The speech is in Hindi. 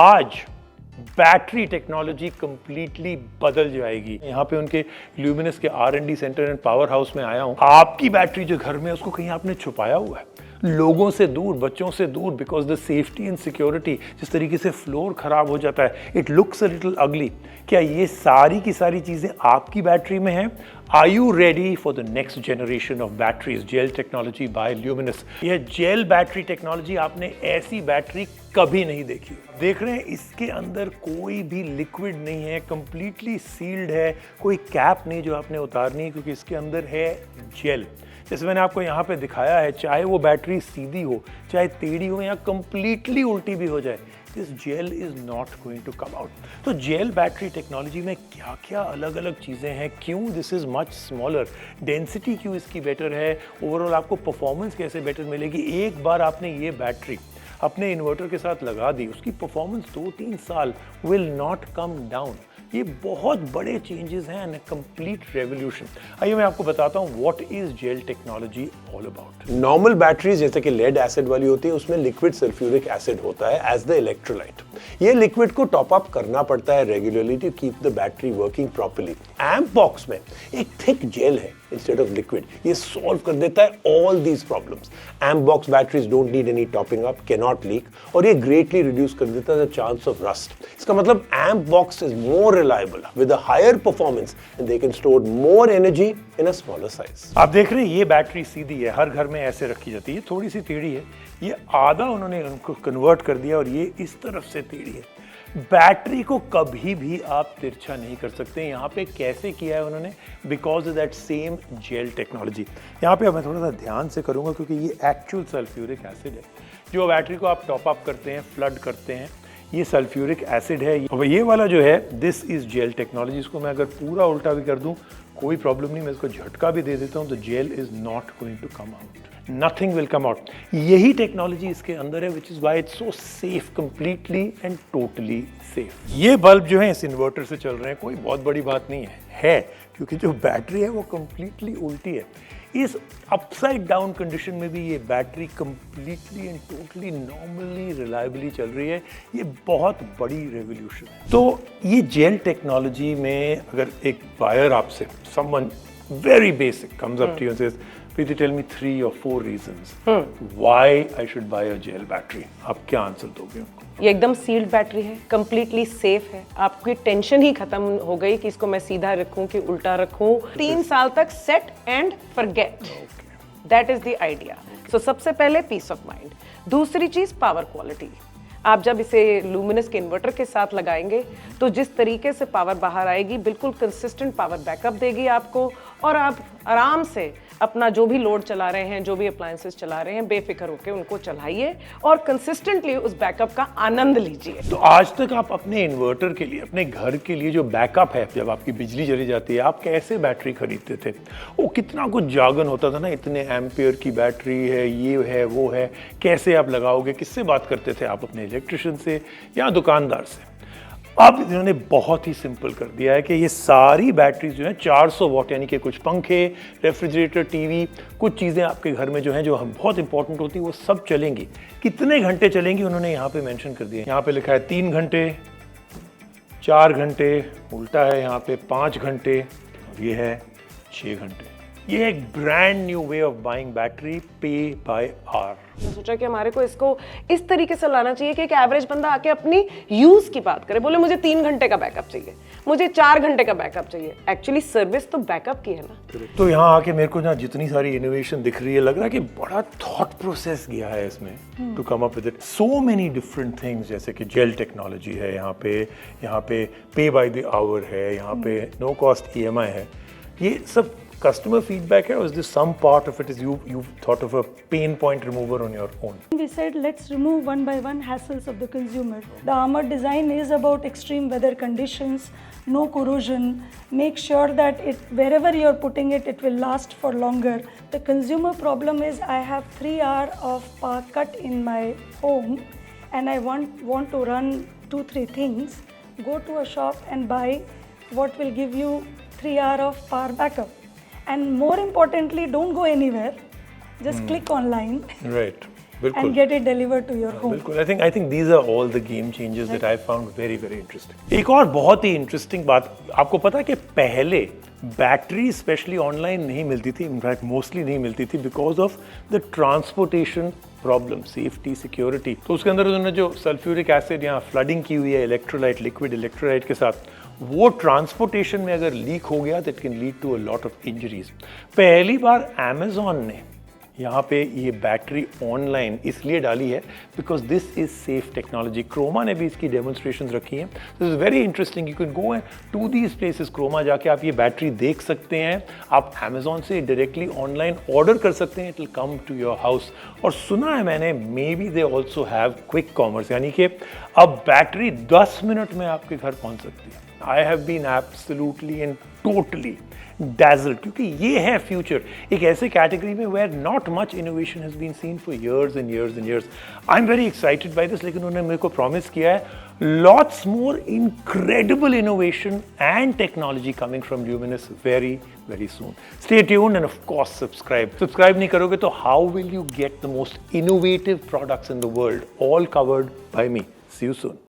आज बैटरी टेक्नोलॉजी कंप्लीटली बदल जाएगी। यहाँ पे उनके ल्यूमिनस के R&D centre and power house में आया हूँ। आपकी बैटरी जो घर में है उसको कहीं आपने छुपाया हुआ है, लोगों से दूर, बच्चों से दूर, because the safety and security, जिस तरीके से फ्लोर खराब हो जाता है, इट लुक्स अ लिटिल अगली। क्या ये सारी की सारी चीजें आपकी बैटरी में हैं? Are you ready for the next generation of batteries? Gel technology by Luminous. यह जेल बैटरी टेक्नोलॉजी, आपने ऐसी बैटरी कभी नहीं देखी। देख रहे हैं इसके अंदर कोई भी लिक्विड नहीं है, कंप्लीटली सील्ड है, कोई कैप नहीं जो आपने उतारनी है, क्योंकि इसके अंदर है जेल। जैसे मैंने आपको यहाँ पे दिखाया है, चाहे वो बैटरी सीधी हो, चाहे टेढ़ी हो, या कंप्लीटली उल्टी भी हो जाए, this gel is not going to come out. तो जेल बैटरी टेक्नोलॉजी में क्या क्या अलग अलग चीज़ें हैं, क्यों this is much smaller, density क्यों इसकी बेटर है, ओवरऑल आपको परफॉर्मेंस कैसे बेटर मिलेगी। एक बार आपने ये बैटरी अपने इन्वर्टर के साथ लगा दी, उसकी परफॉर्मेंस 2-3 साल विल नॉट कम डाउन। ये बहुत बड़े चेंजेस हैं एंड कंप्लीट रेवोल्यूशन। आइए मैं आपको बताता हूँ what is gel technology all about. Normal batteries जैसे कि लेड एसिड वाली होती है, उसमें लिक्विड सल्फ्यूरिक एसिड होता है एज द इलेक्ट्रोलाइट। ये लिक्विड को टॉप अप करना पड़ता है regularly to keep the battery working properly. Amp box में एक थिक जेल है इंस्टेड ऑफ लिक्विड, ये सॉल्व कर देता है all these problems. Amp box batteries don't need any topping up, can not leak, और ये ग्रेटली रिड्यूस कर देता है द चांस ऑफ रस्ट। इसका मतलब amp box is more reliable with a higher performance and they can store more energy in a smaller size. आप देख रहे हैं ये बैटरी सीधी है, हर घर में ऐसे रखी जाती है, थोड़ी सी टेढ़ी है, ये आधा उन्होंने उनको कन्वर्ट कर दिया और ये इस तरफ से टेढ़ी है। बैटरी को कभी भी आप तिरछा नहीं कर सकते। यहाँ पे कैसे किया है उन्होंने? Because of that same gel technology. यहाँ पे मैं थोड़ा सा ध्यान से करूँगा क्योंकि ये एक्चुअल सल्फ्यूरिक एसिड है जो बैटरी को आप टॉप अप करते हैं, फ्लड करते हैं, ये सल्फ्यूरिक एसिड है। और ये वाला जो है दिस इज जेल टेक्नोलॉजी। इसको मैं अगर पूरा उल्टा भी कर दूं कोई प्रॉब्लम नहीं, मैं इसको झटका भी दे देता हूं तो gel is not going to come out, nothing will come out. यही टेक्नोलॉजी इसके अंदर है, which is why it's so safe, completely and totally safe. ये बल्ब जो है इस इन्वर्टर से चल रहे हैं, कोई बहुत बड़ी बात नहीं है क्योंकि जो बैटरी है वो कंप्लीटली उल्टी है। इस अपसाइड डाउन कंडीशन में भी ये battery completely and totally normally reliably चल रही है। ये बहुत बड़ी रेवोल्यूशन है। तो ये जेल टेक्नोलॉजी में अगर एक बायर आपसे, someone very basic comes up to you and says, Preeti tell me 3 or 4 reasons why I should buy a gel battery, आप क्या आंसर दोगे उनको? ये एकदम सील्ड बैटरी है, कंप्लीटली सेफ है, आपकी टेंशन ही खत्म हो गई कि इसको मैं सीधा रखूं कि उल्टा रखूं। 3 साल तक set and forget, that is the idea. So सबसे पहले पीस ऑफ माइंड। दूसरी चीज पावर क्वालिटी। आप जब इसे लूमिनस के इन्वर्टर के साथ लगाएंगे तो जिस तरीके से पावर बाहर आएगी, बिल्कुल कंसिस्टेंट पावर बैकअप देगी आपको, और आप आराम से अपना जो भी लोड चला रहे हैं, जो भी अप्लायंसेस चला रहे हैं, बेफिक्र होकर उनको चलाइए और कंसिस्टेंटली उस बैकअप का आनंद लीजिए। तो आज तक आप अपने इन्वर्टर के लिए, अपने घर के लिए जो बैकअप है, जब आपकी बिजली चली जाती है, आप कैसे बैटरी खरीदते थे? वो कितना कुछ जागन होता था ना, इतने एम्पियर की बैटरी है, ये है, वो है, कैसे आप लगाओगे, किससे बात करते थे आप? अपने इलेक्ट्रिशियन से या दुकानदार से? अब इन्होंने बहुत ही सिंपल कर दिया है कि ये सारी बैटरीज जो हैं 400 वॉट, यानी कि कुछ पंखे, रेफ्रिजरेटर, टीवी, कुछ चीज़ें आपके घर में जो हैं जो बहुत इंपॉर्टेंट होती है, वो सब चलेंगी। कितने घंटे चलेंगी उन्होंने यहाँ पे मेंशन कर दिया है। यहाँ पे लिखा है 3 घंटे, 4 घंटे, उल्टा है यहाँ पे 5 घंटे, और ये है 6 घंटे। ये एक brand new way of buying battery, पे बाय आवर। मैं सोचा कि हमारे को इसको इस तरीके से लाना चाहिए कि एक एवरेज बंदा आके अपनी यूज की बात करे, बोले मुझे 3 घंटे का बैकअप चाहिए, मुझे 4 घंटे का बैकअप चाहिए। एक्चुअली सर्विस तो बैकअप की है ना। तो यहाँ आके मेरे को ना जितनी सारी इनोवेशन दिख रही है, लग रहा है कि बड़ा थॉट प्रोसेस किया है इसमें to come up with it. So many different things, जैसे कि जेल टेक्नोलॉजी है यहाँ पे पे बाय द आवर है, यहाँ पे नो कॉस्ट EMI है। ये सब customer feedback है, or is this some part of it is you've thought of a pain point remover on your own? We said let's remove one by one hassles of the consumer. The armored design is about extreme weather conditions, no corrosion. Make sure that wherever you're putting it, it will last for longer. The consumer problem is I have 3 hours of power cut in my home and I want to run 2-3 things. Go to a shop and buy what will give you 3 hours of power backup. And more importantly, don't go anywhere. Just click online. Right. बिल्कुल। and get it delivered to your home. बिल्कुल, I think these are all the game changers that I found very very interesting. एक और बहुत ही इंटरेस्टिंग बात, आपको पता है कि पहले बैटरी स्पेशली ऑनलाइन नहीं मिलती थी, इनफैक्ट मोस्टली नहीं मिलती थी because of the transportation problem, safety, security. तो उसके अंदर उन्होंने जो सल्फ्यूरिक एसिड यहाँ फ्लडिंग की हुई है इलेक्ट्रोलाइट, लिक्विड इलेक्ट्रोलाइट के साथ, वो ट्रांसपोर्टेशन में अगर लीक हो गया that can lead to a lot of injuries. पहली बार अमेजॉन ने यहाँ पे ये बैटरी ऑनलाइन इसलिए डाली है because this is safe technology. Croma ने भी इसकी डेमोन्स्ट्रेशंस रखी हैं। This is very interesting. You can go to these places, Croma जाके आप ये बैटरी देख सकते हैं, आप अमेजोन से डायरेक्टली ऑनलाइन ऑर्डर कर सकते हैं, it will come to your house. और सुना है मैंने maybe they also have quick commerce, यानी कि अब बैटरी 10 मिनट में आपके घर पहुंच सकती है। I have been absolutely and totally dazzled, क्योंकि ये है फ्यूचर एक ऐसे कैटेगरी में where not much innovation has been seen for years and years and years. I'm very excited by this, लेकिन उन्होंने मेरे को प्रॉमिस किया है lots more incredible innovation and technology coming from Luminous very very soon. Stay tuned and of course subscribe. Subscribe नहीं करोगे तो how will you get the most innovative products in the world, all covered by me. See you soon.